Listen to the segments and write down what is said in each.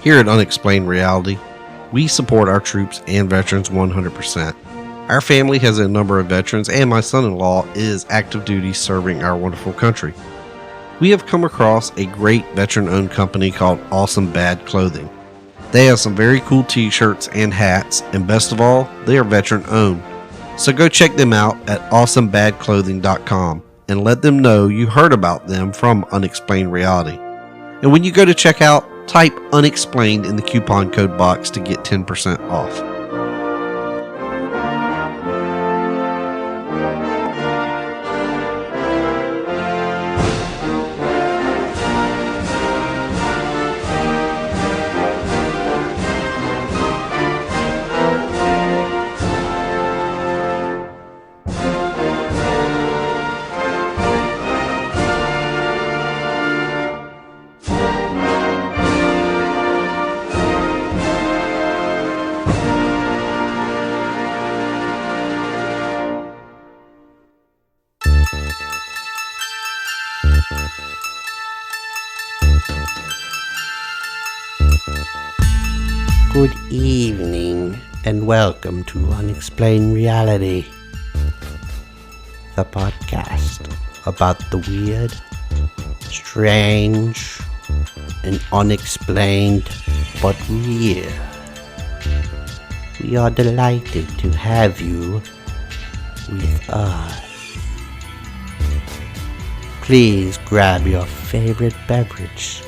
Here at Unexplained Reality, we support our troops and veterans 100%. Our family has a number of veterans, and my son-in-law is active duty serving our wonderful country. We have come across a great veteran-owned company called Awesome Bad Clothing. They have some very cool t-shirts and hats, and best of all, they are veteran-owned. So go check them out at awesomebadclothing.com and let them know you heard about them from Unexplained Reality. And when you go to checkout, type Unexplained in the coupon code box to get 10% off. Good evening, and welcome to Unexplained Reality, the podcast about the weird, strange, and unexplained but real. We are delighted to have you with us. Please grab your favorite beverage,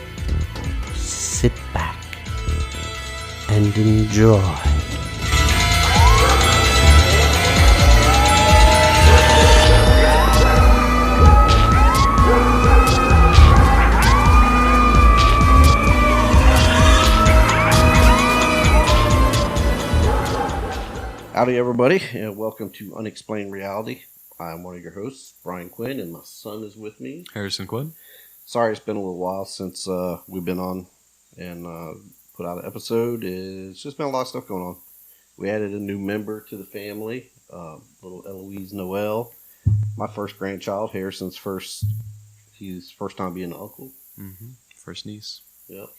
sit back, and enjoy. Howdy everybody, and welcome to Unexplained Reality. I'm one of your hosts, Brian Quinn, and my son is with me, Harrison Quinn. Sorry it's been a little while since we've been on and put out an episode. It's just been a lot of stuff going on. We added a new member to the family, little Eloise Noel, my first grandchild. Harrison's first time being an uncle. First niece. Yep,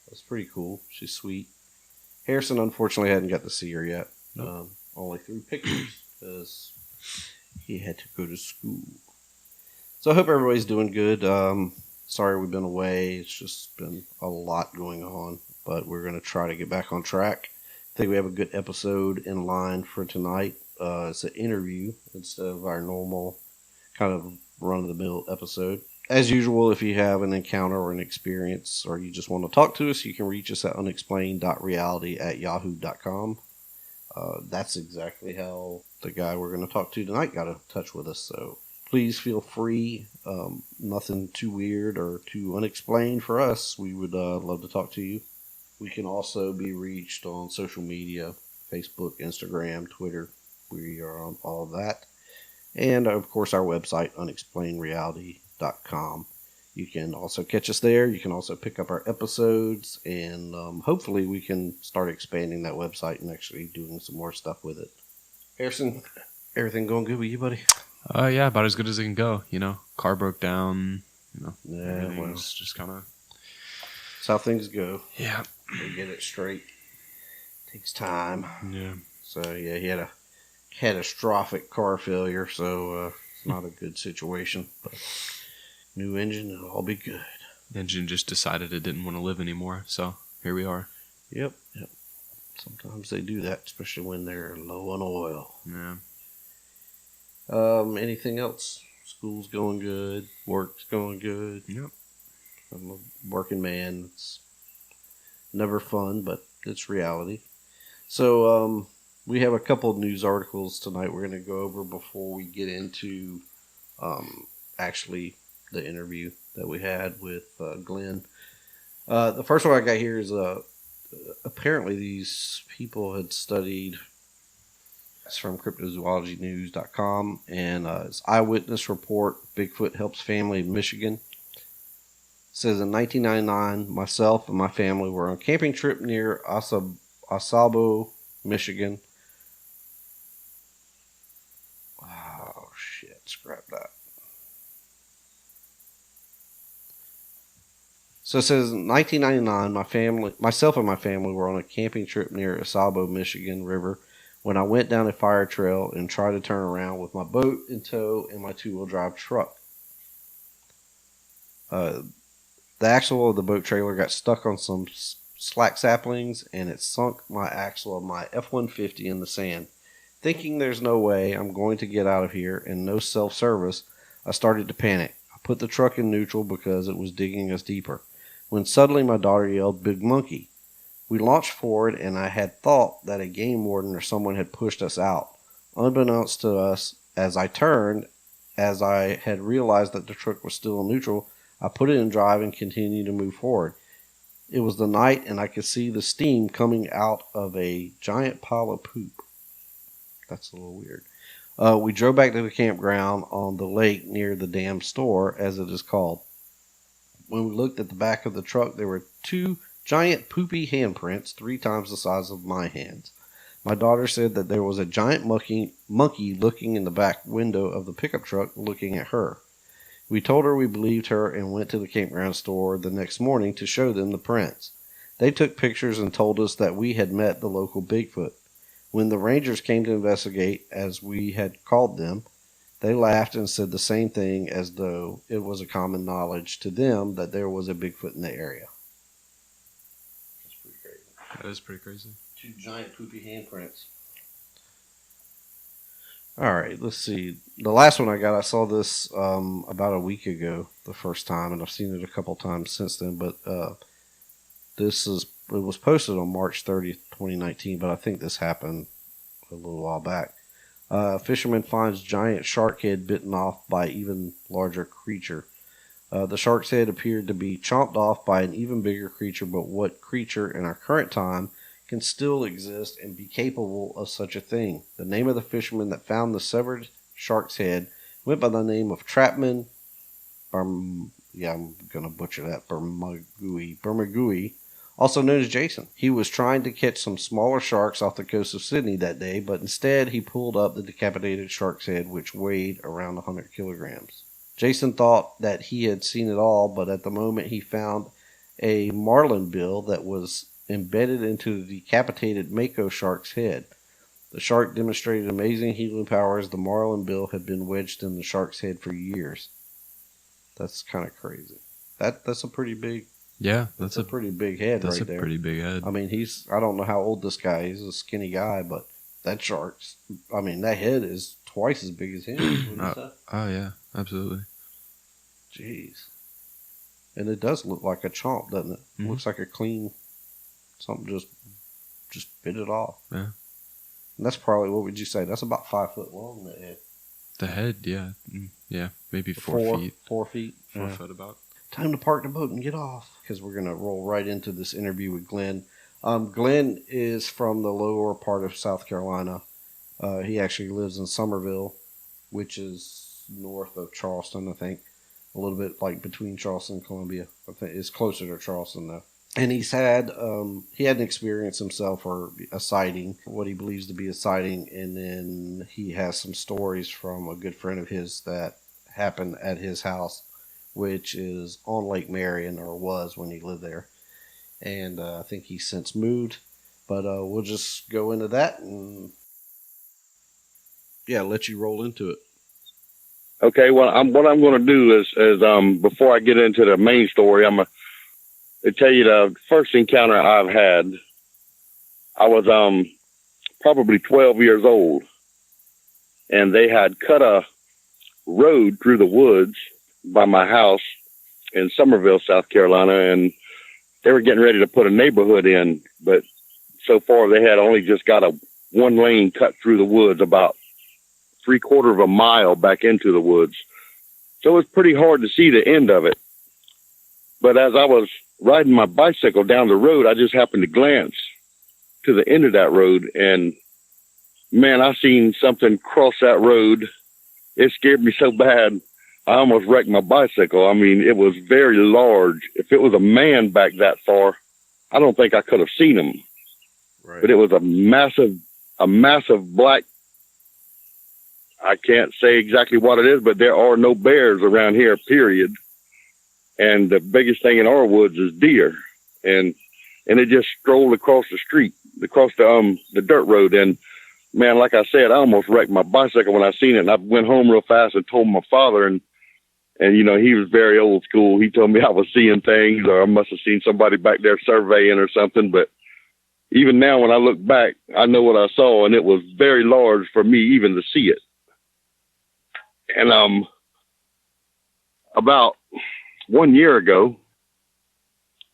that's pretty cool. She's sweet. Harrison unfortunately hadn't got to see her yet. Nope. Only through pictures because he had to go to school. So I hope everybody's doing good. Sorry we've been away. It's just been a lot going on, but we're going to try to get back on track. I think we have a good episode in line for tonight. It's an interview instead of our normal kind of run-of-the-mill episode. As usual, if you have an encounter or an experience or you just want to talk to us, you can reach us at unexplained.reality@yahoo.com. That's exactly how the guy we're going to talk to tonight got in touch with us, so please feel free. Nothing too weird or too unexplained for us. We would love to talk to you. We can also be reached on social media, Facebook, Instagram, Twitter. We are on all of that. And, of course, our website, unexplainedreality.com. You can also catch us there. You can also pick up our episodes, and hopefully we can start expanding that website and actually doing some more stuff with it. Harrison, everything going good with you, buddy? Yeah, about as good as it can go. Car broke down. Yeah, well, it's just kind of. That's how things go. Yeah, they get it straight. Takes time. Yeah. So yeah, he had a catastrophic car failure, so it's not a good situation. But new engine, it'll all be good. The engine just decided it didn't want to live anymore, so here we are. Yep. Sometimes they do that, especially when they're low on oil. Yeah. Anything else? School's going good. Work's going good. Yep. I'm a working man. It's never fun, but it's reality. So, we have a couple of news articles tonight we're going to go over before we get into, actually the interview that we had with Glenn. The first one I got here is apparently these people had studied. It's from cryptozoologynews.com, and it's eyewitness report. Bigfoot helps family in Michigan. It says in 1999, myself and my family were on a camping trip near Osabo, Michigan. Oh shit! Scrap that. So it says in 1999, myself and my family were on a camping trip near Asabo, Michigan River when I went down a fire trail and tried to turn around with my boat in tow and my two-wheel drive truck. The axle of the boat trailer got stuck on some slack saplings and it sunk my axle of my F-150 in the sand. Thinking there's no way I'm going to get out of here and no self-service, I started to panic. I put the truck in neutral because it was digging us deeper. When suddenly my daughter yelled, "Big monkey." We launched forward and I had thought that a game warden or someone had pushed us out. Unbeknownst to us, as I turned, as I had realized that the truck was still in neutral, I put it in drive and continued to move forward. It was the night and I could see the steam coming out of a giant pile of poop. That's a little weird. We drove back to the campground on the lake near the dam store, as it is called. When we looked at the back of the truck, there were 2 giant poopy handprints, 3 times the size of my hands. My daughter said that there was a giant monkey looking in the back window of the pickup truck looking at her. We told her we believed her and went to the campground store the next morning to show them the prints. They took pictures and told us that we had met the local Bigfoot. When the rangers came to investigate, as we had called them, they laughed and said the same thing as though it was a common knowledge to them that there was a Bigfoot in the area. That's pretty crazy. That is pretty crazy. 2 giant poopy handprints. All right, let's see. The last one I got, I saw this about a week ago, the first time, and I've seen it a couple times since then. But it was posted on March 30th, 2019, but I think this happened a little while back. A fisherman finds giant shark head bitten off by even larger creature. The shark's head appeared to be chomped off by an even bigger creature, but what creature in our current time can still exist and be capable of such a thing? The name of the fisherman that found the severed shark's head went by the name of Trapman, I'm going to butcher that, Bermagui, also known as Jason. He was trying to catch some smaller sharks off the coast of Sydney that day, but instead he pulled up the decapitated shark's head, which weighed around 100 kilograms. Jason thought that he had seen it all, but at the moment he found a marlin bill that was embedded into the decapitated mako shark's head. The shark demonstrated amazing healing powers. The marlin bill had been wedged in the shark's head for years. That's kind of crazy. That's a pretty big... Yeah, that's a pretty big head right there. That's a pretty big head. I mean, I don't know how old this guy is. He's a skinny guy, but that that head is twice as big as him. Oh, yeah, absolutely. Jeez. And it does look like a chomp, doesn't it? Mm-hmm. Looks like a clean... Something just bit it off. Yeah. And that's probably, what would you say? That's about 5 foot long, that head. The head, yeah. Yeah, maybe 4 feet. 4 feet? 4 foot about. Time to park the boat and get off. Because we're going to roll right into this interview with Glenn. Glenn is from the lower part of South Carolina. He actually lives in Summerville, which is north of Charleston, I think. A little bit like between Charleston and Columbia. I think it's closer to Charleston, though. And he had an experience himself, or a sighting, what he believes to be a sighting, and then he has some stories from a good friend of his that happened at his house, which is on Lake Marion, or was when he lived there. And I think he's since moved, but we'll just go into that and let you roll into it. Okay, well, what I'm going to do is before I get into the main story, I'm going to tell you the first encounter I've had. I was probably 12 years old, and they had cut a road through the woods by my house in Summerville, South Carolina, and they were getting ready to put a neighborhood in, but so far they had only just got a 1-lane cut through the woods about 3/4 of a mile back into the woods. So it was pretty hard to see the end of it. But as I was riding my bicycle down the road, I just happened to glance to the end of that road, and man, I seen something cross that road. It scared me so bad, I almost wrecked my bicycle. I mean, it was very large. If it was a man back that far, I don't think I could have seen him. Right. But it was a massive black, I can't say exactly what it is, but there are no bears around here, period. And the biggest thing in our woods is deer. And it just strolled across the street, across the dirt road. And man, like I said, I almost wrecked my bicycle when I seen it. And I went home real fast and told my father, and you know, he was very old school. He told me I was seeing things, or I must have seen somebody back there surveying or something. But even now, when I look back, I know what I saw, and it was very large for me even to see it. And about 1 year ago,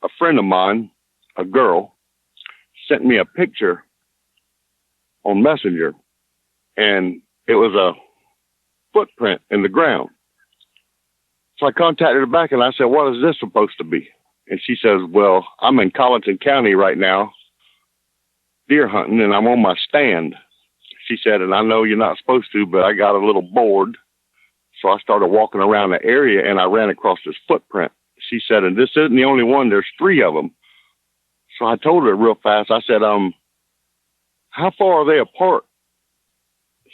a friend of mine, a girl, sent me a picture on Messenger, and it was a footprint in the ground. So I contacted her back and I said, what is this supposed to be? And she says, well, I'm in Colleton County right now, deer hunting, and I'm on my stand. She said, and I know you're not supposed to, but I got a little bored. So I started walking around the area and I ran across this footprint. She said, and this isn't the only one, there's 3 of them. So I told her real fast, I said, how far are they apart?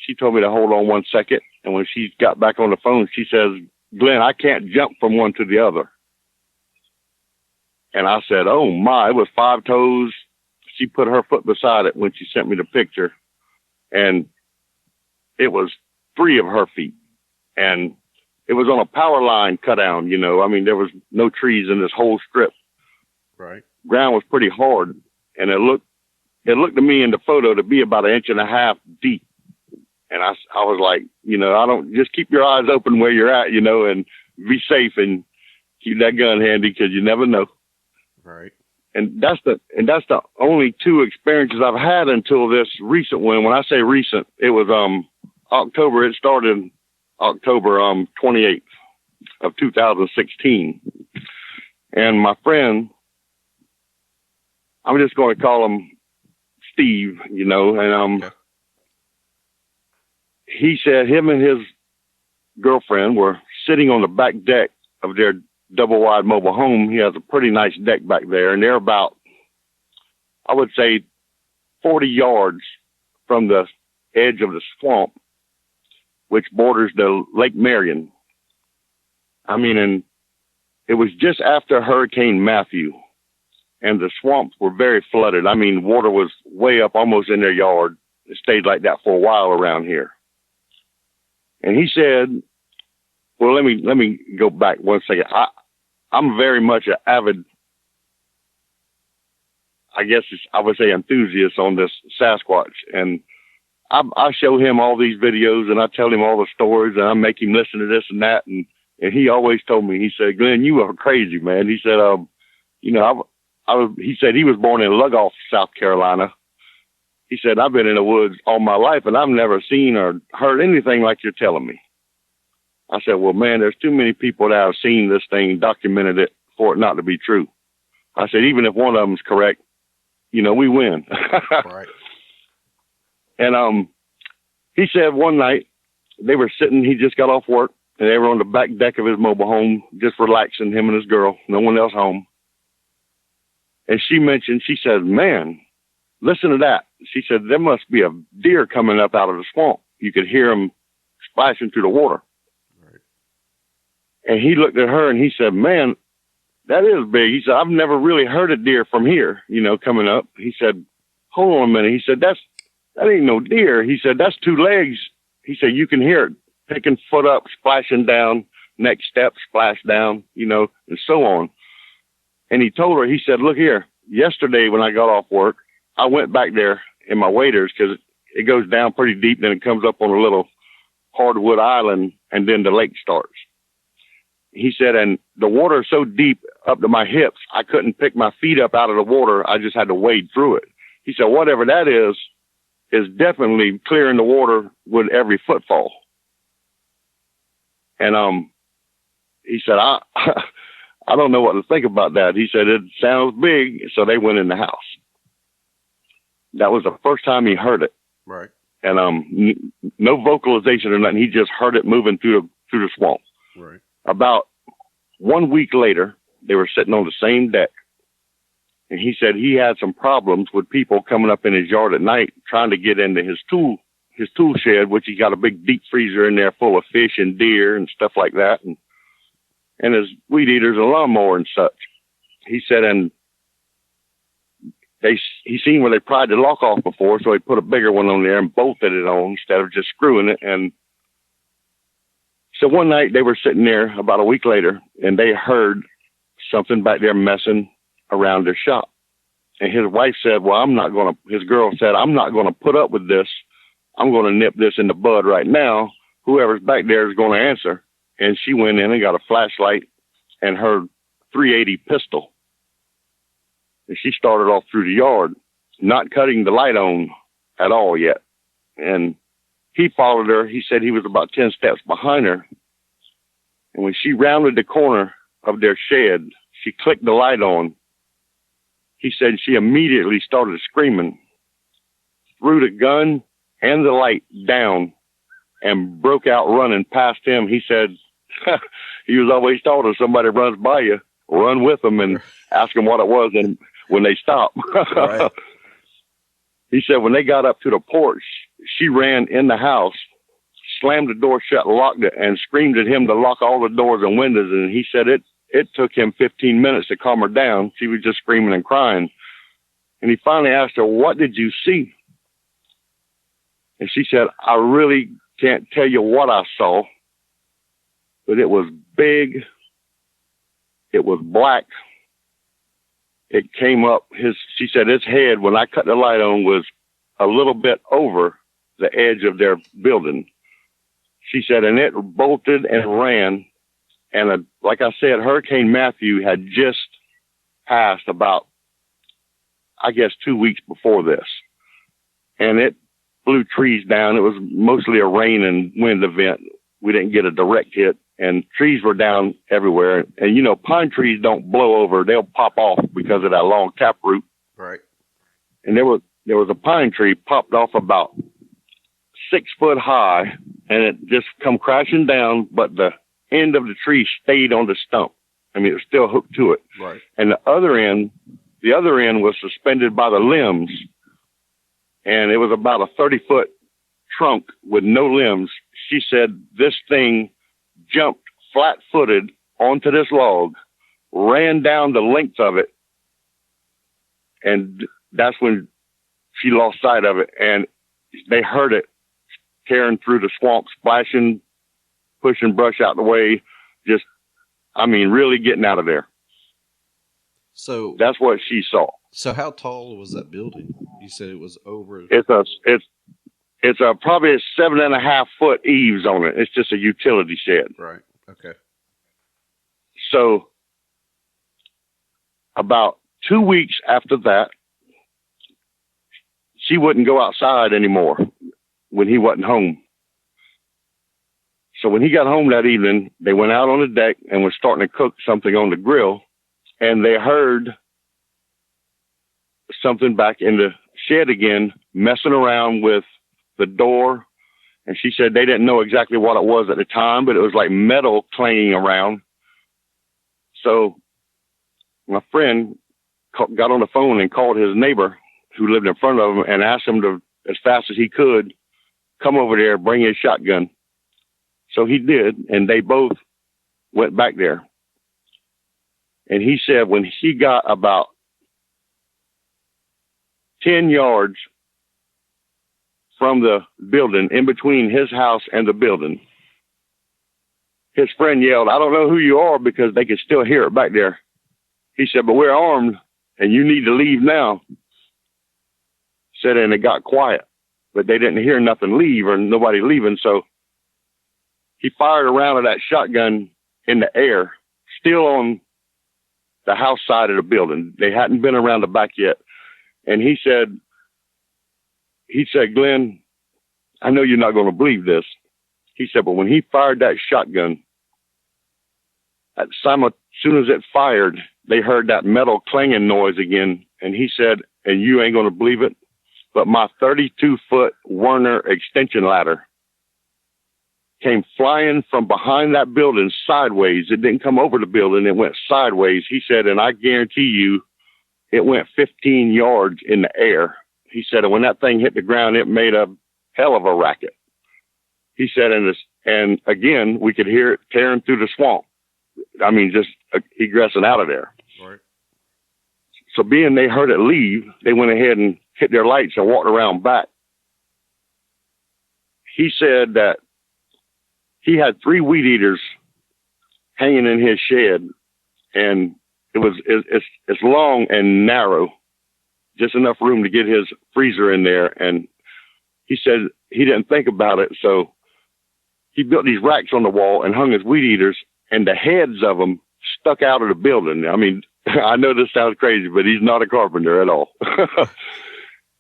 She told me to hold on 1 second. And when she got back on the phone, she says, Glenn, I can't jump from one to the other. And I said, oh my, it was 5 toes. She put her foot beside it when she sent me the picture. And it was 3 of her feet. And it was on a power line cut down, you know. I mean, there was no trees in this whole strip. Right. Ground was pretty hard. And it looked to me in the photo to be about 1.5 inches deep. And I was like, you know, I don't, just keep your eyes open where you're at, you know, and be safe and keep that gun handy because you never know. Right. And that's the only 2 experiences I've had until this recent one. When I say recent, it was October. It started October 28th of 2016. And my friend, I'm just going to call him Steve, you know, and okay. He said him and his girlfriend were sitting on the back deck of their double wide mobile home. He has a pretty nice deck back there, and they're about, I would say, 40 yards from the edge of the swamp, which borders the Lake Marion. I mean, and it was just after Hurricane Matthew, and the swamps were very flooded. I mean, water was way up almost in their yard. It stayed like that for a while around here. And he said, well, let me go back 1 second. I'm very much an avid, I guess I would say, enthusiast on this Sasquatch. And I show him all these videos and I tell him all the stories and I make him listen to this and that. And he always told me, he said, Glenn, you are crazy, man. He said, you know, he said he was born in Lugoff, South Carolina. He said, I've been in the woods all my life and I've never seen or heard anything like you're telling me. I said, well, man, there's too many people that have seen this thing, documented it for it not to be true. I said, even if one of them's correct, you know, we win. Right. And he said one night they were sitting, he just got off work and they were on the back deck of his mobile home, just relaxing, him and his girl, no one else home. And she mentioned, she said, man, listen to that. She said, there must be a deer coming up out of the swamp. You could hear him splashing through the water. Right. And he looked at her and he said, man, that is big. He said, I've never really heard a deer from here, you know, coming up. He said, hold on a minute. He said, that ain't no deer. He said, that's 2 legs. He said, you can hear it picking foot up, splashing down, next step, splash down, you know, and so on. And he told her, he said, look here, yesterday when I got off work, I went back there in my waders because it goes down pretty deep, then it comes up on a little hardwood island, and then the lake starts. He said, and the water is so deep up to my hips, I couldn't pick my feet up out of the water. I just had to wade through it. He said, whatever that is definitely clearing the water with every footfall. And he said, I don't know what to think about that. He said, it sounds big. So they went in the house. That was the first time he heard it. Right. And no vocalization or nothing. He just heard it moving through the swamp. Right. About 1 week later, they were sitting on the same deck. And he said he had some problems with people coming up in his yard at night trying to get into his tool shed, which he got a big deep freezer in there full of fish and deer and stuff like that. and his weed eaters and lawnmower and such. He said, and he seen where they pried the lock off before, so he put a bigger one on there and bolted it on instead of just screwing it. And so one night they were sitting there about a week later, and they heard something back there messing around their shop. And his wife said, well, his girl said, I'm not going to put up with this. I'm going to nip this in the bud right now. Whoever's back there is going to answer. And she went in and got a flashlight and her .380 pistol. And she started off through the yard, not cutting the light on at all yet. And he followed her. He said he was about 10 steps behind her. And when she rounded the corner of their shed, she clicked the light on. He said she immediately started screaming, threw the gun and the light down, and broke out running past him. He said he was always taught if somebody runs by you, run with them and ask them what it was and when they stop. Right. He said when they got up to the porch, she ran in the house, slammed the door shut, locked it, and screamed at him to lock all the doors and windows. And he said it took him 15 minutes to calm her down. She was just screaming and crying. And he finally asked her, what did you see? And she said, I really can't tell you what I saw, but it was big. It was black. It came up. She said his head, when I cut the light on, was a little bit over the edge of their building. She said, and it bolted and ran. And like I said, Hurricane Matthew had just passed about, I guess, 2 weeks before this. And it blew trees down. It was mostly a rain and wind event. We didn't get a direct hit, and trees were down everywhere. And, you know, pine trees don't blow over. They'll pop off because of that long taproot. Right. And there was a pine tree popped off about 6 foot high, and it just come crashing down, but the end of the tree stayed on the stump. I mean, it was still hooked to it. Right. And the other end was suspended by the limbs, and it was about a 30-foot trunk with no limbs. She said this thing jumped flat-footed onto this log, ran down the length of it, and that's when she lost sight of it. And they heard it tearing through the swamp, splashing, pushing brush out the way, just, I mean, really getting out of there. So that's what she saw. So how tall was that building? You said it was over. It's probably a 7.5 foot eaves on it. It's just a utility shed. Right. Okay. So about 2 weeks after that, she wouldn't go outside anymore when he wasn't home. So when he got home that evening, they went out on the deck and were starting to cook something on the grill, and they heard something back in the shed again, messing around with the door. And she said they didn't know exactly what it was at the time, but it was like metal clanging around. So my friend got on the phone and called his neighbor who lived in front of him and asked him to, as fast as he could, come over there, bring his shotgun. So he did, and they both went back there. And he said when he got about 10 yards from the building, in between his house and the building, his friend yelled, I don't know who you are, because they could still hear it back there. He said, but we're armed and you need to leave now. Said, and it got quiet, but they didn't hear nothing leave or nobody leaving. So he fired a round of that shotgun in the air, still on the house side of the building. They hadn't been around the back yet. And he said, Glenn, I know you're not going to believe this. He said, but when he fired that shotgun, as soon as it fired, they heard that metal clanging noise again. And he said, and you ain't going to believe it, but my 32-foot Werner extension ladder came flying from behind that building sideways. It didn't come over the building. It went sideways. He said, and I guarantee you it went 15 yards in the air. He said, and when that thing hit the ground, it made a hell of a racket. He said, and again, we could hear it tearing through the swamp. just egressing out of there. Right. So being they heard it leave, they went ahead and hit their lights and walked around back. He said that he had 3 weed eaters hanging in his shed, and it's long and narrow, just enough room to get his freezer in there. And he said he didn't think about it, so he built these racks on the wall and hung his weed eaters, and the heads of them stuck out of the building. I mean, I know this sounds crazy, but he's not a carpenter at all.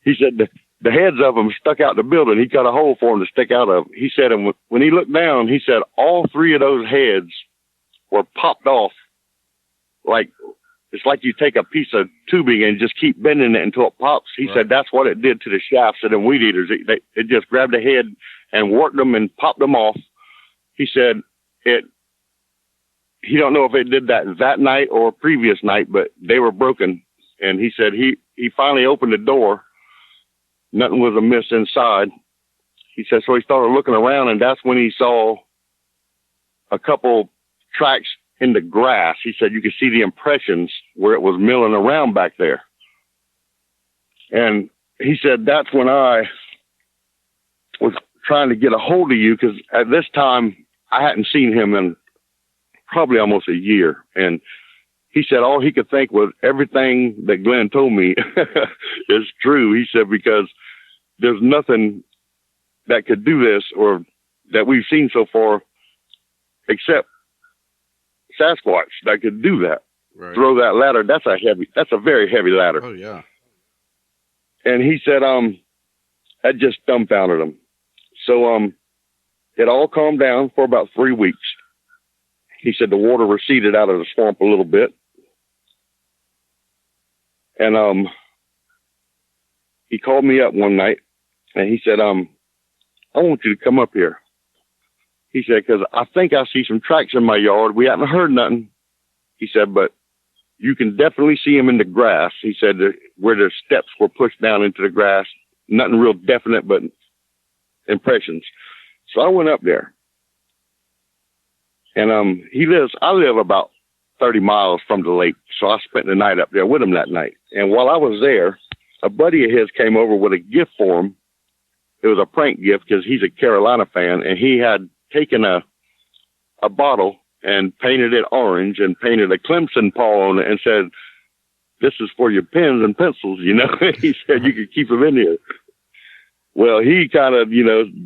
He said the heads of them stuck out the building. He cut a hole for them to stick out of. He said, and when he looked down, he said all 3 of those heads were popped off. Like, it's like you take a piece of tubing and just keep bending it until it pops. He said that's what it did to the shafts of them weed eaters. It just grabbed the head and worked them and popped them off. He said he don't know if it did that night or a previous night, but they were broken. And he said he finally opened the door. Nothing was amiss inside. He said, so he started looking around, and that's when he saw a couple tracks in the grass. He said you could see the impressions where it was milling around back there. And he said that's when I was trying to get a hold of you, because at this time I hadn't seen him in probably almost a year. And he said all he could think was everything that Glenn told me is true. He said, because there's nothing that could do this or that we've seen so far except Sasquatch that could do that. Right. Throw that ladder. That's a very heavy ladder. Oh yeah. And he said, that just dumbfounded him. So, it all calmed down for about 3 weeks. He said the water receded out of the swamp a little bit. And, he called me up one night and he said, I want you to come up here. He said, because I think I see some tracks in my yard. We haven't heard nothing. He said, but you can definitely see them in the grass. He said where the steps were pushed down into the grass. Nothing real definite, but impressions. So I went up there. And I live about 30 miles from the lake. So I spent the night up there with him that night. And while I was there, a buddy of his came over with a gift for him. It was a prank gift because he's a Carolina fan, and he had taken a bottle and painted it orange and painted a Clemson paw on it and said, this is for your pens and pencils, you know. He said you could keep them in here. Well, he kind of,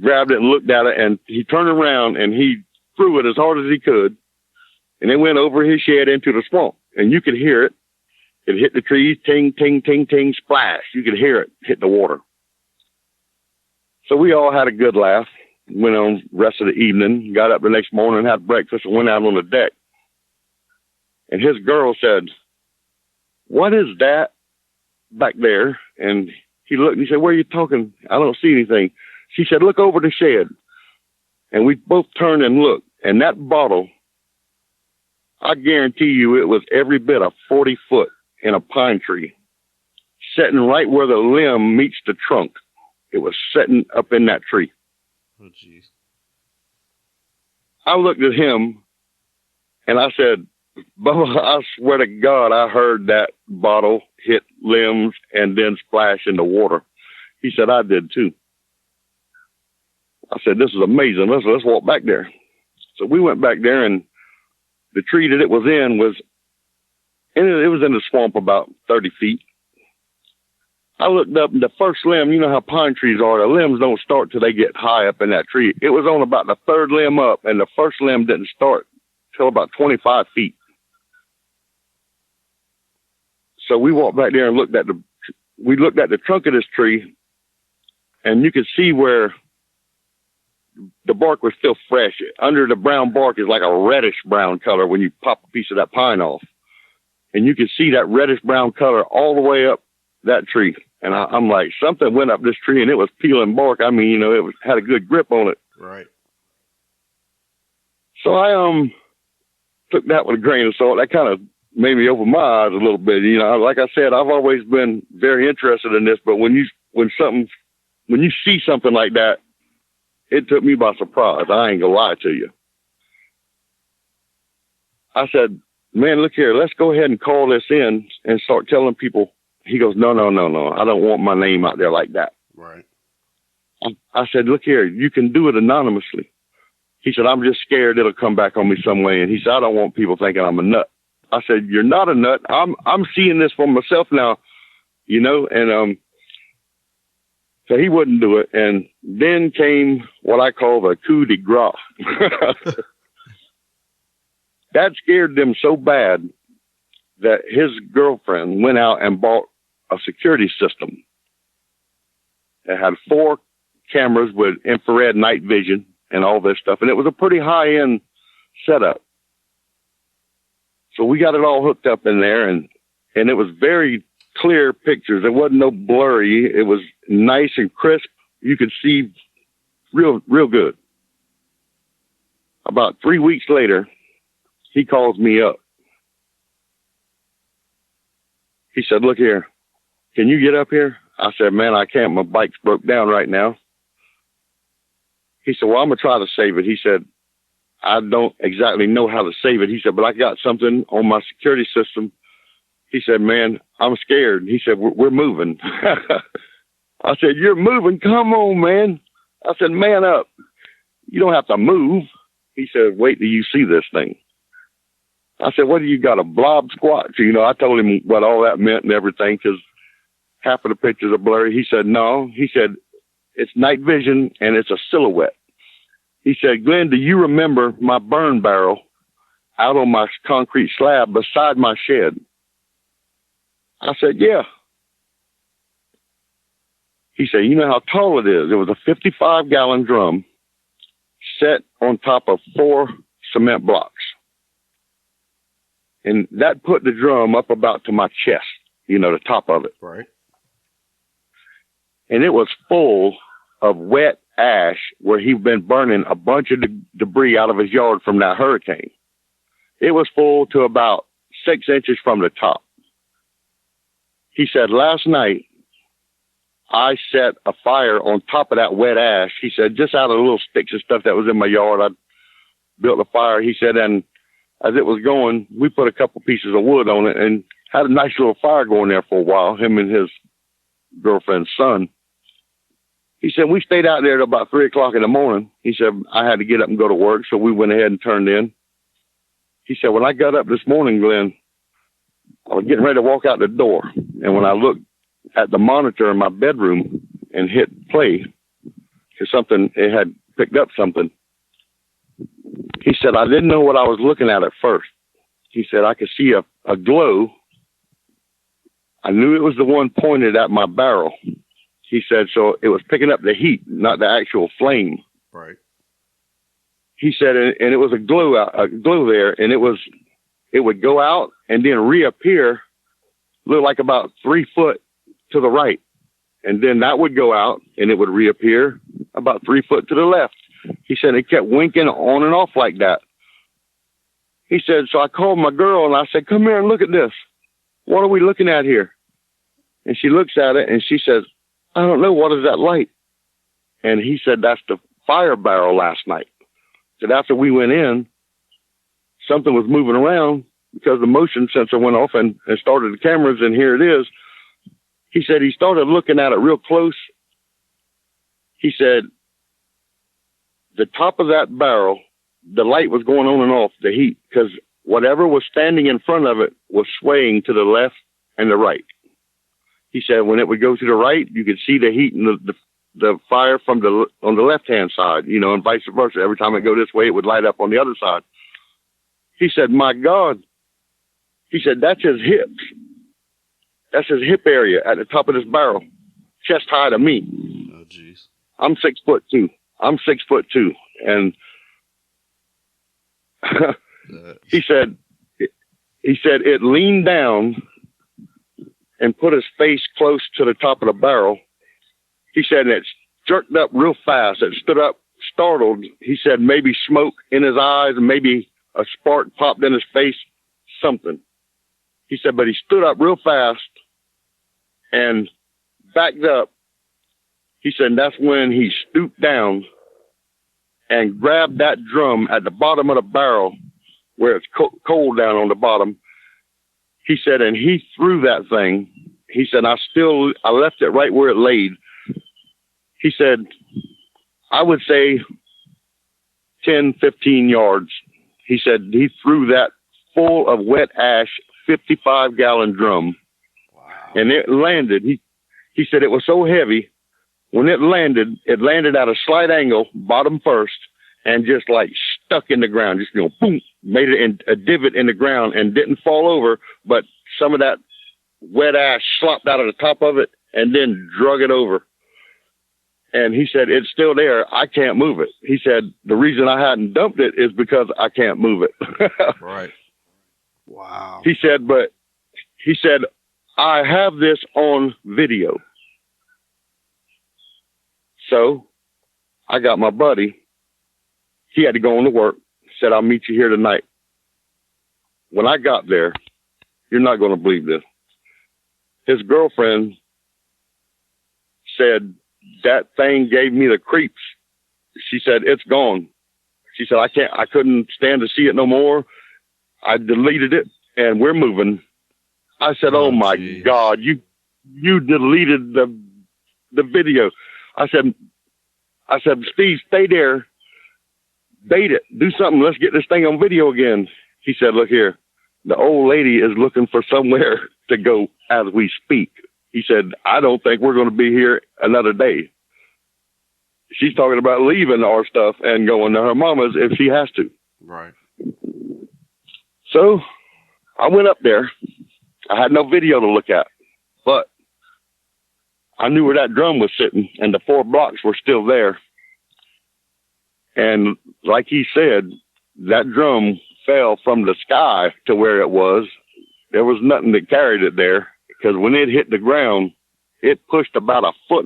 grabbed it and looked at it, and he turned around and he threw it as hard as he could, and it went over his shed into the swamp, and you could hear it. It hit the trees, ting, ting, ting, ting, splash. You could hear it hit the water. So we all had a good laugh. Went on the rest of the evening, got up the next morning, had breakfast, and went out on the deck. And his girl said, what is that back there? And he looked and he said, where are you talking? I don't see anything. She said, look over the shed. And we both turned and looked. And that bottle, I guarantee you it was every bit of 40 foot in a pine tree, sitting right where the limb meets the trunk. It was sitting up in that tree. Oh, jeez. I looked at him and I said, Bubba, I swear to God, I heard that bottle hit limbs and then splash in the water. He said, I did too. I said, this is amazing. Let's walk back there. So we went back there, and the tree that it was in was in the swamp about 30 feet. I looked up, and the first limb, you know how pine trees are, the limbs don't start till they get high up in that tree. It was on about the third limb up, and the first limb didn't start till about 25 feet. So we walked back there and looked at the trunk of this tree, and you could see where the bark was still fresh. Under the brown bark is like a reddish brown color when you pop a piece of that pine off. And you could see that reddish brown color all the way up that tree. And I'm like, something went up this tree and it was peeling bark. I mean, had a good grip on it. Right. So I took that with a grain of salt. That kind of made me open my eyes a little bit. Like I said, I've always been very interested in this, but when you see something like that, it took me by surprise. I ain't gonna lie to you. I said, man, look here, let's go ahead and call this in and start telling people. He goes, no. I don't want my name out there like that. Right. I said, look here, you can do it anonymously. He said, I'm just scared it'll come back on me some way. And he said, I don't want people thinking I'm a nut. I said, you're not a nut. I'm seeing this for myself now, you know, and so he wouldn't do it. And then came what I call the coup de grace. That scared them so bad that his girlfriend went out and bought a security system. It had 4 cameras with infrared night vision and all this stuff. And it was a pretty high-end setup. So we got it all hooked up in there, and it was very clear pictures. It wasn't no blurry. It was nice and crisp. You could see real good. About 3 weeks later, he calls me up. He said, look here, can you get up here? I said, man, I can't. My bike's broke down right now. He said, well, I'm going to try to save it. He said, I don't exactly know how to save it. He said, but I got something on my security system. He said, man, I'm scared. He said, we're moving. I said, you're moving? Come on, man. I said, man up. You don't have to move. He said, wait till you see this thing. I said, what do you got, a blob squatch? You know, I told him what all that meant and everything, because half of the pictures are blurry. He said, no. He said, it's night vision and it's a silhouette. He said, Glenn, do you remember my burn barrel out on my concrete slab beside my shed? I said, yeah. He said, you know how tall it is? It was a 55-gallon drum set on top of 4 cement blocks. And that put the drum up about to my chest, you know, the top of it. Right. And it was full of wet ash where he'd been burning a bunch of debris out of his yard from that hurricane. It was full to about 6 inches from the top. He said, last night, I set a fire on top of that wet ash. He said, just out of the little sticks and stuff that was in my yard, I built a fire. He said, and as it was going, we put a couple pieces of wood on it and had a nice little fire going there for a while, him and his girlfriend's son. He said, we stayed out there till about 3 o'clock in the morning. He said, I had to get up and go to work, so we went ahead and turned in. He said, when I got up this morning, Glenn, I was getting ready to walk out the door. And when I looked at the monitor in my bedroom and hit play, because it had picked up something, he said, I didn't know what I was looking at first. He said, I could see a glow. I knew it was the one pointed at my barrel. He said, so it was picking up the heat, not the actual flame. Right. He said, and it was a glow there, and it would go out and then reappear, look like about 3 foot to the right. And then that would go out and it would reappear about 3 foot to the left. He said it kept winking on and off like that. He said, so I called my girl and I said, come here and look at this. What are we looking at here? And she looks at it and she says, I don't know. What is that light? And he said, that's the fire barrel last night. Said after we went in, something was moving around because the motion sensor went off and started the cameras, and here it is. He said he started looking at it real close. He said the top of that barrel, the light was going on and off, the heat, because whatever was standing in front of it was swaying to the left and the right. He said when it would go to the right, you could see the heat and the fire from on the left-hand side, you know, and vice versa. Every time it go this way, it would light up on the other side. He said, my God. He said, that's his hips. That's his hip area at the top of this barrel, chest high to me. Oh, jeez. I'm 6'2". I'm 6'2". And he said it leaned down and put his face close to the top of the barrel. He said it jerked up real fast. It stood up startled. He said maybe smoke in his eyes and maybe a spark popped in his face, something. He said, but he stood up real fast and backed up. He said that's when he stooped down and grabbed that drum at the bottom of the barrel where it's cold down on the bottom. He said, and he threw that thing. He said, I left it right where it laid. He said, I would say 10, 15 yards. He said he threw that full of wet ash, 55-gallon drum. Wow. And it landed. He said it was so heavy. When it landed at a slight angle, bottom first, and just like stuck in the ground. Just, boom, made it in a divot in the ground and didn't fall over, but some of that wet ash slopped out of the top of it and then drug it over. And he said, it's still there. I can't move it. He said, the reason I hadn't dumped it is because I can't move it. Right. Wow. He said, I have this on video. So I got my buddy. He had to go on to work. Said, I'll meet you here tonight. When I got there, you're not going to believe this. His girlfriend said, that thing gave me the creeps. She said, it's gone. She said, I couldn't stand to see it no more. I deleted it and we're moving. I said, oh my geez. God, you deleted the video. I said, Steve, stay there. Bait it. Do something. Let's get this thing on video again. He said, look here. The old lady is looking for somewhere to go as we speak. He said, I don't think we're going to be here another day. She's talking about leaving our stuff and going to her mama's if she has to. Right. So I went up there. I had no video to look at, but I knew where that drum was sitting and the 4 blocks were still there. And like he said, that drum fell from the sky to where it was. There was nothing that carried it there because when it hit the ground, it pushed about 1.5 foot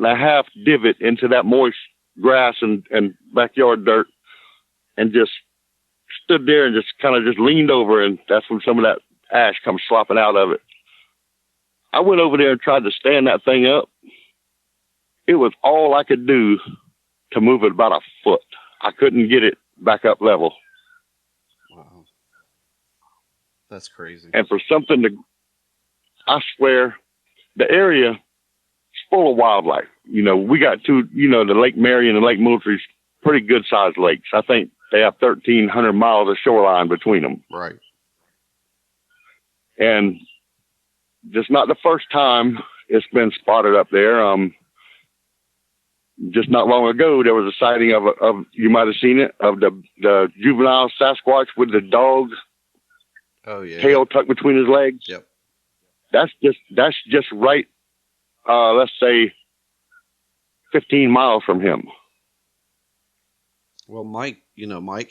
divot into that moist grass and backyard dirt and just stood there and just kind of just leaned over. And that's when some of that ash comes slopping out of it. I went over there and tried to stand that thing up. It was all I could do to move it about 1 foot. I couldn't get it back up level. Wow. That's crazy. And for something I swear, the area is full of wildlife. We got the Lake Marion and Lake Moultrie's pretty good sized lakes. I think they have 1,300 miles of shoreline between them. Right. And just not the first time it's been spotted up there. Just not long ago, there was a sighting of you might have seen it, of the juvenile Sasquatch with the dog tail tucked between his legs. Yep. That's just right, let's say 15 miles from him. Well, Mike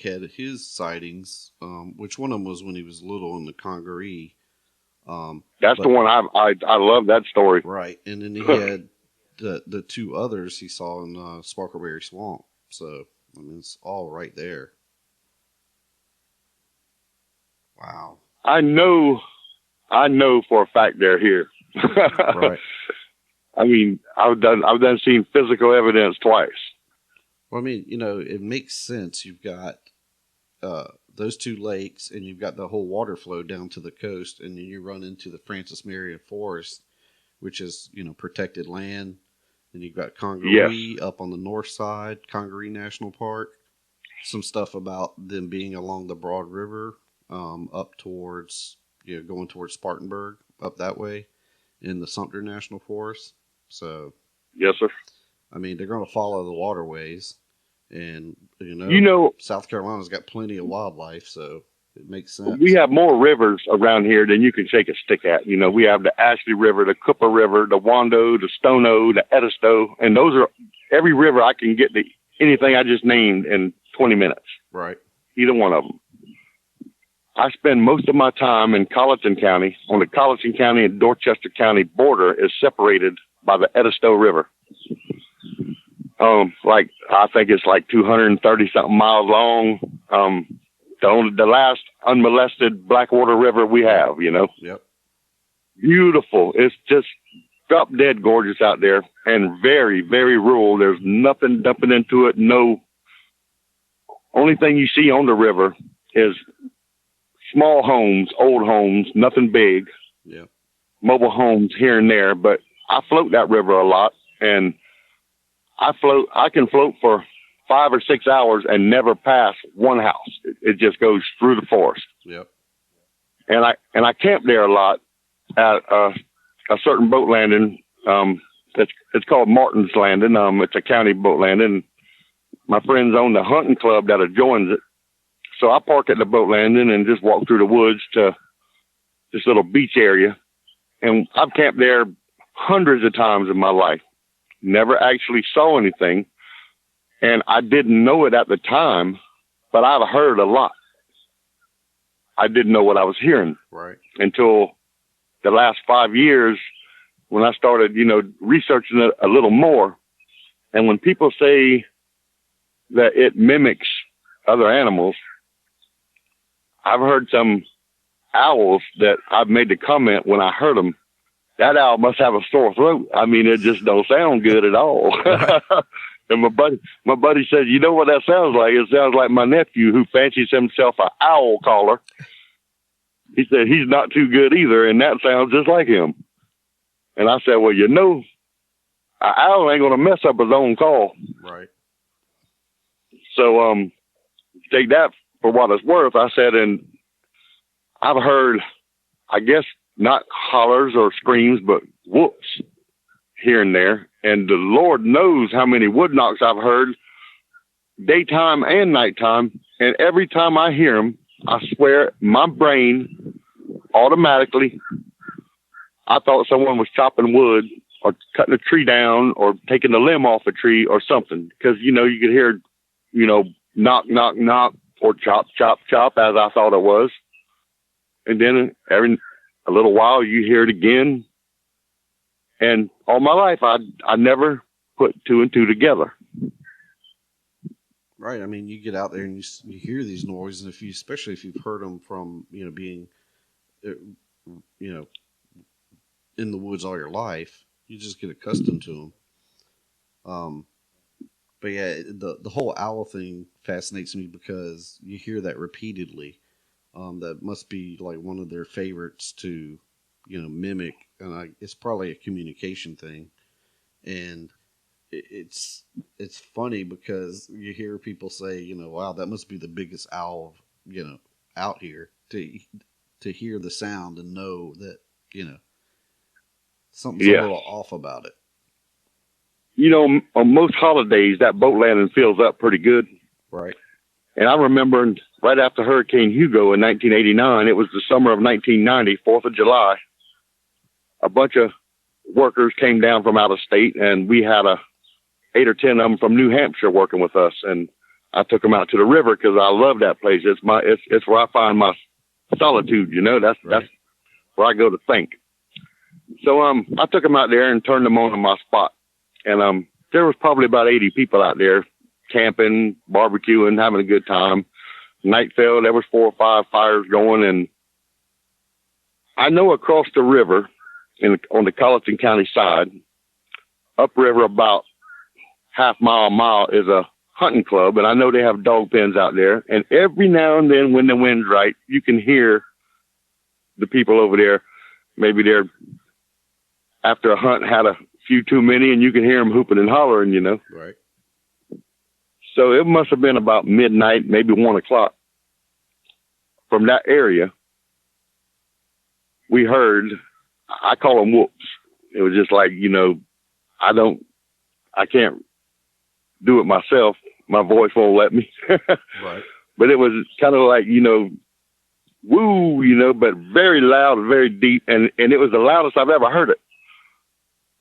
had his sightings, which one of them was when he was little in the Congaree. That's the one I love that story. Right. And then he had the 2 others he saw in Sparkleberry Swamp. So, I mean, it's all right there. Wow. I know for a fact they're here. Right. I mean, I've done seen physical evidence twice. Well, I mean, it makes sense. You've got those 2 lakes, and you've got the whole water flow down to the coast, and then you run into the Francis Marion Forest, which is, protected land. Then you've got Congaree up on the north side, Congaree National Park. Some stuff about them being along the Broad River, up towards, going towards Spartanburg, up that way, in the Sumter National Forest. So, yes, sir. I mean, they're going to follow the waterways, and South Carolina's got plenty of wildlife, so it makes sense. We have more rivers around here than you can shake a stick at. We have the Ashley River, the Cooper River, the Wando, the Stono, the Edisto, and those are every river I can get to anything I just named in 20 minutes. Right. Either one of them. I spend most of my time in Colleton County. On the Colleton County and Dorchester County border is separated by the Edisto River. I think it's like 230 something miles long. The last unmolested Blackwater River we have, Yep. Beautiful. It's just drop dead gorgeous out there and very, very rural. There's nothing dumping into it. No. Only thing you see on the river is small homes, old homes, nothing big. Yeah. Mobile homes here and there, but I float that river a lot, and I can float for 5 or 6 hours and never pass one house. It just goes through the forest. Yep. And I camp there a lot at a certain boat landing. It's called Martin's Landing. It's a county boat landing. My friends own the hunting club that adjoins it. So I park at the boat landing and just walk through the woods to this little beach area. And I've camped there hundreds of times in my life. Never actually saw anything. And I didn't know it at the time, but I've heard a lot. I didn't know what I was hearing. Right. Until the last 5 years when I started, researching it a little more. And when people say that it mimics other animals, I've heard some owls that I've made the comment when I heard them, that owl must have a sore throat. I mean, it just don't sound good at all. And my buddy said, you know what that sounds like? It sounds like my nephew who fancies himself an owl caller. He said he's not too good either, and that sounds just like him. And I said, well, an owl ain't going to mess up his own call. Right. So take that for what it's worth. I said, and I've heard, I guess, not hollers or screams, but whoops here and there. And the Lord knows how many wood knocks I've heard daytime and nighttime. And every time I hear them, I swear my brain automatically, I thought someone was chopping wood or cutting a tree down or taking a limb off a tree or something. Because, you could hear, knock, knock, knock, or chop, chop, chop, as I thought it was. And then every a little while you hear it again. And all my life, I never put two and two together. Right. I mean, you get out there and you hear these noises, and especially if you've heard them from being, in the woods all your life, you just get accustomed to them. But yeah, the whole owl thing fascinates me because you hear that repeatedly. That must be like one of their favorites to, mimic, and it's probably a communication thing. And it's funny because you hear people say, wow, that must be the biggest owl, out here, to hear the sound and know that, something's a little off about it. On most holidays, that boat landing fills up pretty good. Right. And I remember right after Hurricane Hugo in 1989, it was the summer of 1990, 4th of July. A bunch of workers came down from out of state, and we had 8 or 10 of them from New Hampshire working with us. And I took them out to the river because I love that place. It's where I find my solitude. That's where I go to think. So I took them out there and turned them on my spot. And there was probably about 80 people out there camping, barbecuing, having a good time. Night fell, there was 4 or 5 fires going, and I know across the river on the Colleton County side, upriver about half mile is a hunting club, and I know they have dog pens out there. And every now and then when the wind's right, you can hear the people over there. Maybe they're after a hunt had a few too many, and you can hear them hooping and hollering, Right. So it must have been about midnight, maybe 1 o'clock. From that area, we heard, I call them whoops. It was just like, I can't do it myself. My voice won't let me. Right. But it was kind of like, woo, but very loud, very deep. And it was the loudest I've ever heard it.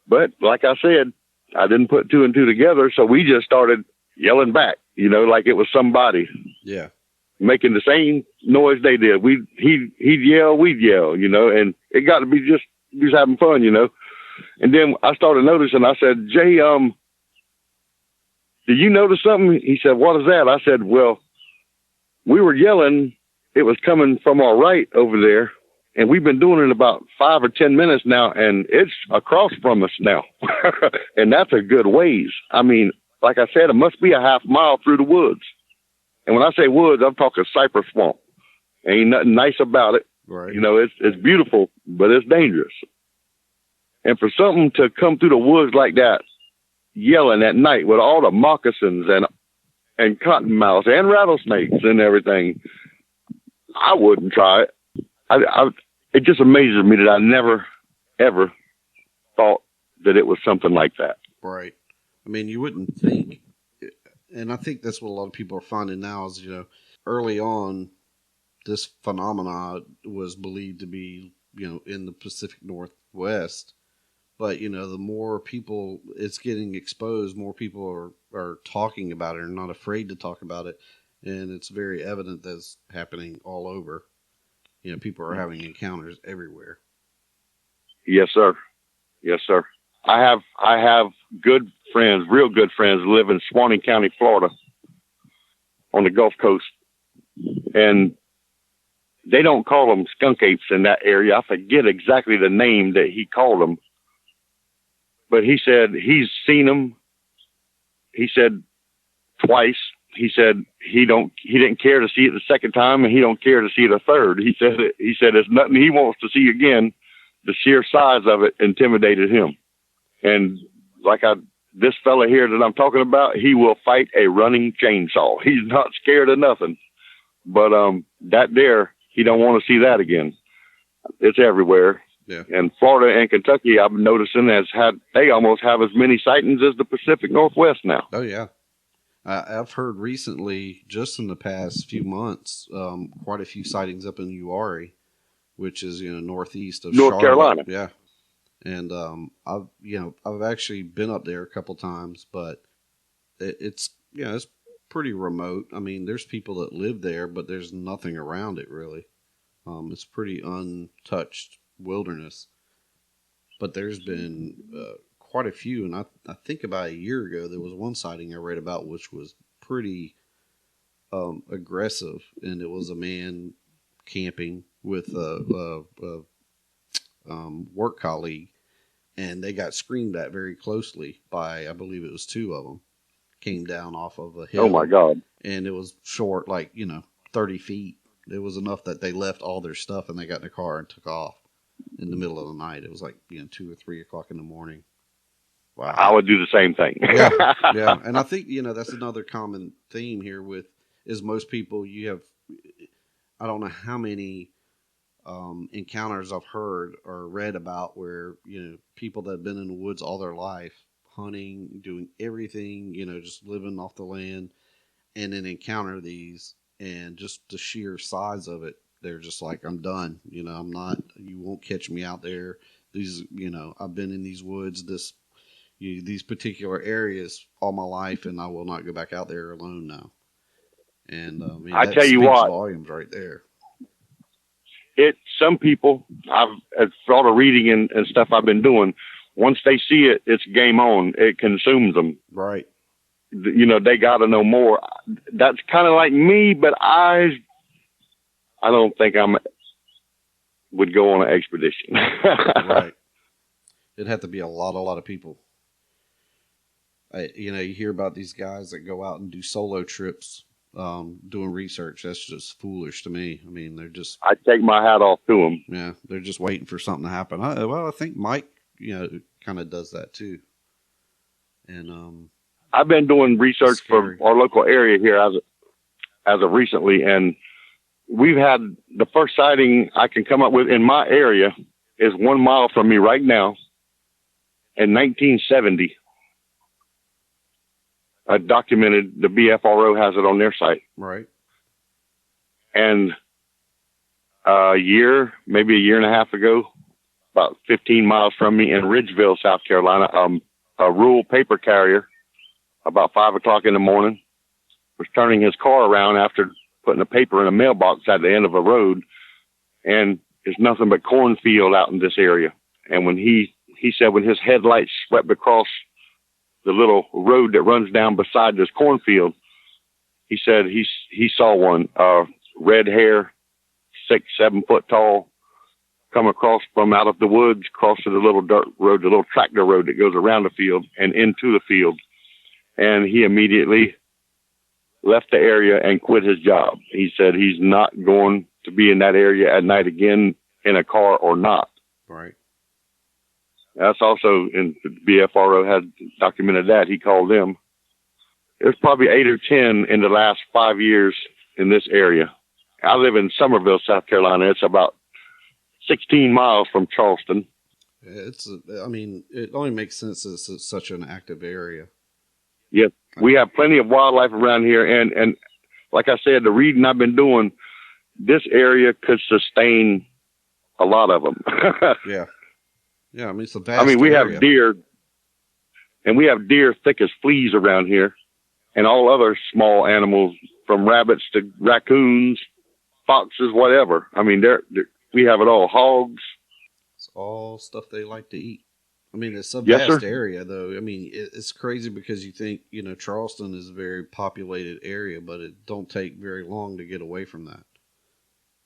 But like I said, I didn't put 2 and 2 together. So we just started yelling back, like it was somebody. Yeah. Making the same noise they did. He'd yell, we'd yell, and it got to be just having fun, And then I started noticing, I said, Jay, did you notice something? He said, what is that? I said, well, we were yelling. It was coming from our right over there. And we've been doing it about 5 or 10 minutes now, and it's across from us now. And that's a good ways. I mean, like I said, it must be a half mile through the woods. And when I say woods, I'm talking cypress swamp. Ain't nothing nice about it. Right. You know, it's beautiful, but it's dangerous. And for something to come through the woods like that, yelling at night with all the moccasins and cottonmouths and rattlesnakes and everything, I wouldn't try it. It just amazes me that I never, ever thought that it was something like that. Right. I mean, you wouldn't think, and I think that's what a lot of people are finding now is, you know, early on, this phenomena was believed to be, you know, in the Pacific Northwest. But, you know, the more people it's getting exposed, more people are talking about it, or not afraid to talk about it. And it's very evident that's happening all over. You know, people are having encounters everywhere. Yes, sir. Yes, sir. I have good friends, real good friends, live in Swanee County, Florida, on the Gulf Coast, and they don't call them skunk apes in that area. I forget exactly the name that he called them, but he said he's seen them. He said twice. He said he didn't care to see it the second time, and he don't care to see it a third. He said it's nothing he wants to see again. The sheer size of it intimidated him. And this fella here that I'm talking about, he will fight a running chainsaw. He's not scared of nothing. But that there, he don't want to see that again. It's everywhere. Yeah. And Florida and Kentucky, I'm noticing, they almost have as many sightings as the Pacific Northwest now. Oh yeah. I've heard recently, just in the past few months, quite a few sightings up in Uwharrie, which is, you know, northeast of North Charlotte. Carolina. Yeah. And I've actually been up there a couple times, but it's pretty remote. I mean, there's people that live there, but there's nothing around it really. It's pretty untouched wilderness. But there's been quite a few, and I think about a year ago there was one sighting I read about which was pretty aggressive, and it was a man camping with a work colleague, and they got screamed at very closely by, I believe it was two of them, came down off of a hill. Oh my God. And it was short, like, 30 feet. It was enough that they left all their stuff and they got in the car and took off in the middle of the night. It was like, 2 or 3 o'clock in the morning. Wow. I would do the same thing. Yeah. And I think, that's another common theme here is most people, you have, I don't know how many encounters I've heard or read about where, people that have been in the woods all their life, hunting, doing everything, just living off the land, and then encounter these, and just the sheer size of it, they're just like, I'm done. You won't catch me out there. These, I've been in these woods, these particular areas all my life, and I will not go back out there alone now. And I tell you what, volumes right there. Some people, as for all the reading and stuff I've been doing, once they see it, it's game on. It consumes them. Right. They got to know more. That's kind of like me, but I don't think would go on an expedition. Right. It'd have to be a lot of people. You hear about these guys that go out and do solo trips, doing research. That's just foolish to me. I mean, they're just. I take my hat off to them. Yeah, they're just waiting for something to happen. I think Mike, kind of does that too. And I've been doing research for our local area here as of recently, and we've had the first sighting I can come up with in my area is 1 mile from me right now. In 1970, documented, the BFRO has it on their site. Right. And maybe a year and a half ago, about 15 miles from me in Ridgeville, South Carolina, a rural paper carrier, about 5 o'clock in the morning, was turning his car around after putting a paper in a mailbox at the end of a road, and there's nothing but cornfield out in this area. And when he said when his headlights swept across the little road that runs down beside this cornfield, he said he saw one, red hair, 6-7 foot tall, come across from out of the woods, cross to the little dirt road, the little tractor road that goes around the field and into the field. And he immediately left the area and quit his job. He said he's not going to be in that area at night again in a car or not. Right. That's also in the BFRO had documented that. He called them. There's probably 8 or 10 in the last 5 years in this area. I live in Summerville, South Carolina. It's about 16 miles from Charleston. I mean, it only makes sense that it's such an active area. Yep. We have plenty of wildlife around here. And like I said, the reading I've been doing, this area could sustain a lot of them. Yeah. Yeah. I mean, it's a vast I mean, we area. have deer, and we have deer thick as fleas around here, and all other small animals from rabbits to raccoons, foxes, whatever. I mean, we have it all. Hogs. It's all stuff they like to eat. I mean, it's a Yes, vast sir. area, though. I mean, it's crazy because you think, Charleston is a very populated area, but it don't take very long to get away from that.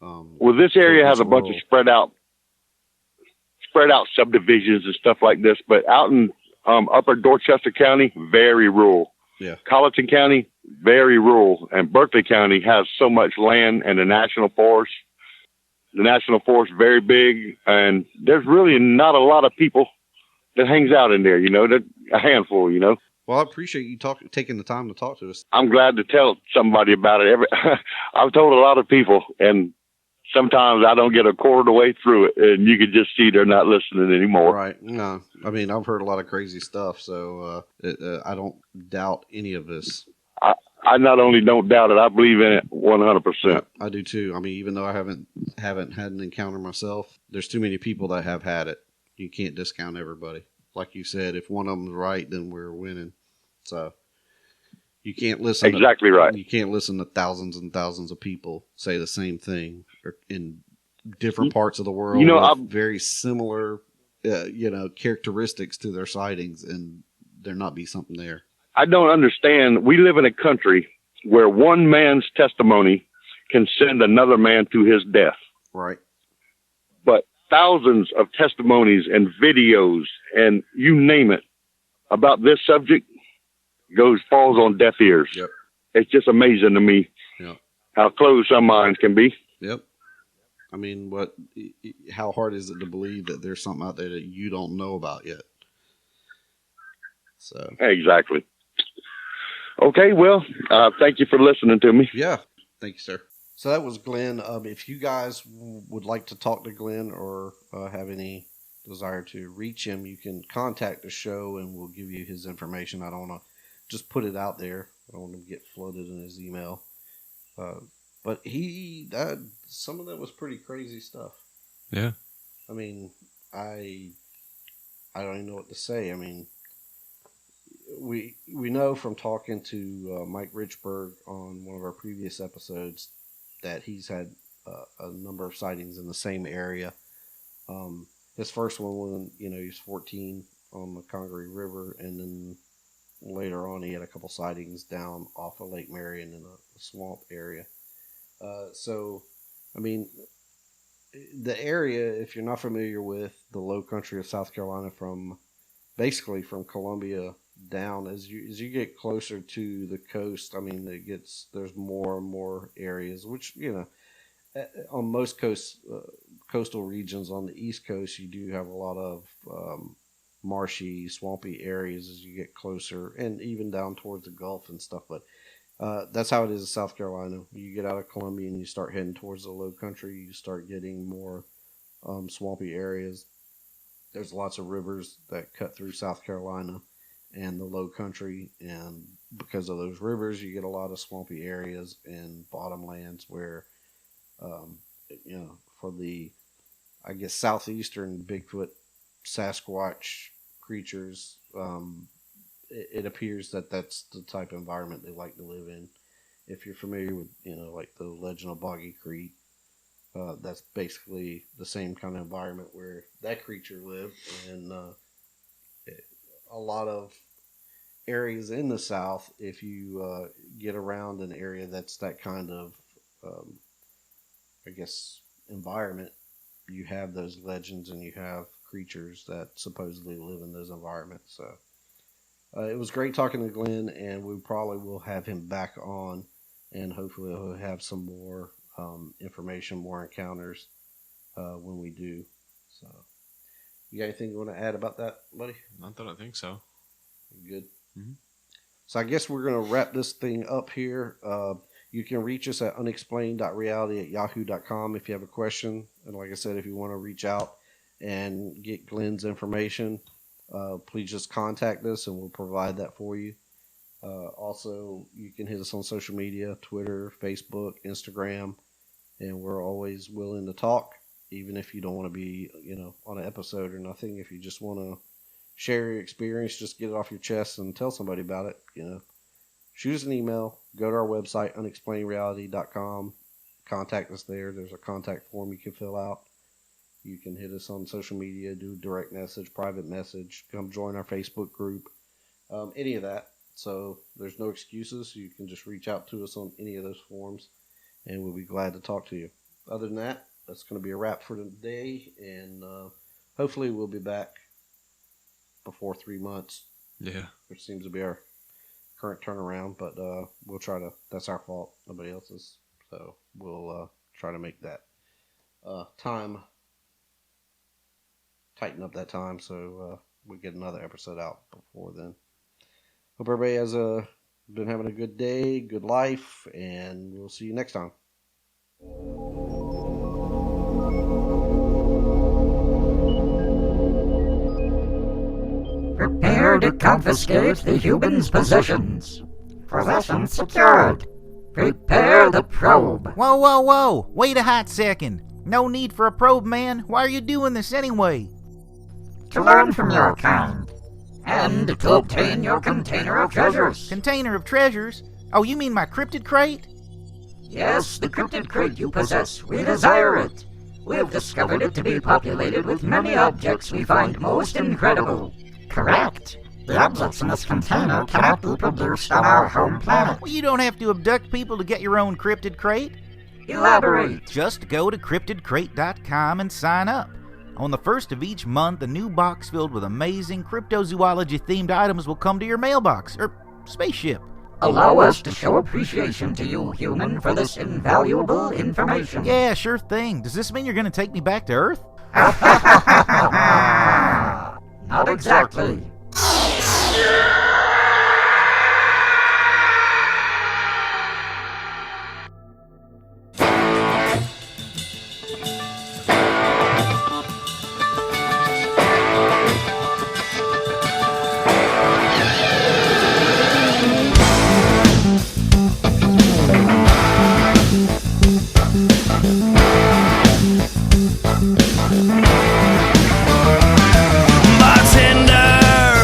Well, this area has a bunch rural. of spread out subdivisions and stuff like this, but out in upper Dorchester County, very rural. Yeah. Colleton County, very rural. And Berkeley County has so much land and the National Forest. The National Forest very big, and there's really not a lot of people that hangs out in there, that a handful, Well, I appreciate you taking the time to talk to us. I'm glad to tell somebody about it. I've told a lot of people, and sometimes I don't get a quarter of the way through it, and you can just see they're not listening anymore. Right. No, I mean, I've heard a lot of crazy stuff, so I don't doubt any of this. I not only don't doubt it, I believe in it 100%. I do too. I mean, even though I haven't had an encounter myself, there's too many people that have had it. You can't discount everybody. Like you said, if one of them's right, then we're winning. So you can't listen. Exactly right. You can't listen to thousands and thousands of people say the same thing in different parts of the world. With very similar, characteristics to their sightings, and there not be something there. I don't understand. We live in a country where one man's testimony can send another man to his death. Right. But thousands of testimonies and videos and you name it about this subject falls on deaf ears. Yep. It's just amazing to me how closed some minds can be. Yep. I mean, how hard is it to believe that there's something out there that you don't know about yet? So exactly. Okay, well, thank you for listening to me. Yeah, thank you, sir. So that was Glenn. If you guys would like to talk to Glenn or have any desire to reach him, you can contact the show and we'll give you his information. I don't want to just put it out there. I don't want him to get flooded in his email. But some of that was pretty crazy stuff. Yeah. I mean, I don't even know what to say. I mean, we know from talking to Mike Richburg on one of our previous episodes that he's had a number of sightings in the same area. His first one when he was 14 on the Congaree River, and then later on he had a couple sightings down off of Lake Marion in a swamp area. So, I mean, the area, if you're not familiar with the low country of South Carolina, basically from Columbia down, as you get closer to the coast, I mean, there's more and more areas, which, on most coastal regions on the East Coast, you do have a lot of marshy, swampy areas as you get closer, and even down towards the Gulf and stuff. But that's how it is in South Carolina. You get out of Columbia and you start heading towards the low country, you start getting more swampy areas. There's lots of rivers that cut through South Carolina and the low country, and because of those rivers, you get a lot of swampy areas and bottomlands where, for the, I guess, southeastern Bigfoot, Sasquatch creatures, it appears that that's the type of environment they like to live in. If you're familiar with, like the Legend of Boggy Creek, that's basically the same kind of environment where that creature lived, and a lot of areas in the South, if you get around an area that's that kind of, I guess, environment, you have those legends and you have creatures that supposedly live in those environments. So it was great talking to Glenn, and we probably will have him back on, and hopefully he'll have some more information information, more encounters when we do. So, you got anything you want to add about that, buddy? Not that I think so. Good. Mhm. So I guess we're going to wrap this thing up here. You can reach us at unexplained.reality@yahoo.com if you have a question. And like I said, if you want to reach out and get Glenn's information, please just contact us and we'll provide that for you. Also, you can hit us on social media, Twitter, Facebook, Instagram, and we're always willing to talk, even if you don't want to be, on an episode or nothing. If you just want to share your experience, just get it off your chest and tell somebody about it, Shoot us an email, go to our website, unexplainedreality.com, contact us there. There's a contact form you can fill out. You can hit us on social media, do direct message, private message, come join our Facebook group, any of that. So there's no excuses. You can just reach out to us on any of those forms, and we'll be glad to talk to you. Other than that, that's going to be a wrap for today, and hopefully we'll be back before 3 months. Yeah. Which seems to be our current turnaround, but we'll try to. That's our fault, nobody else's. So we'll try to make that time, tighten up that time, so we get another episode out before then. Hope everybody has been having a good day, good life, and we'll see you next time. Prepare to confiscate the human's possessions. Possessions secured. Prepare the probe. Whoa, whoa, whoa! Wait a hot second. No need for a probe, man. Why are you doing this anyway? To learn from your kind. And to obtain your container of treasures. Container of treasures? Oh, you mean my cryptid crate? Yes, the cryptid crate you possess. We desire it. We have discovered it to be populated with many objects we find most incredible. Correct. The objects in this container cannot be produced on our home planet. Well, you don't have to abduct people to get your own cryptid crate. Elaborate. Just go to cryptidcrate.com and sign up. On the first of each month, a new box filled with amazing cryptozoology-themed items will come to your mailbox, or spaceship. Allow us to show appreciation to you, human, for this invaluable information. Yeah, sure thing. Does this mean you're going to take me back to Earth? Not exactly. Bartender,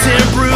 content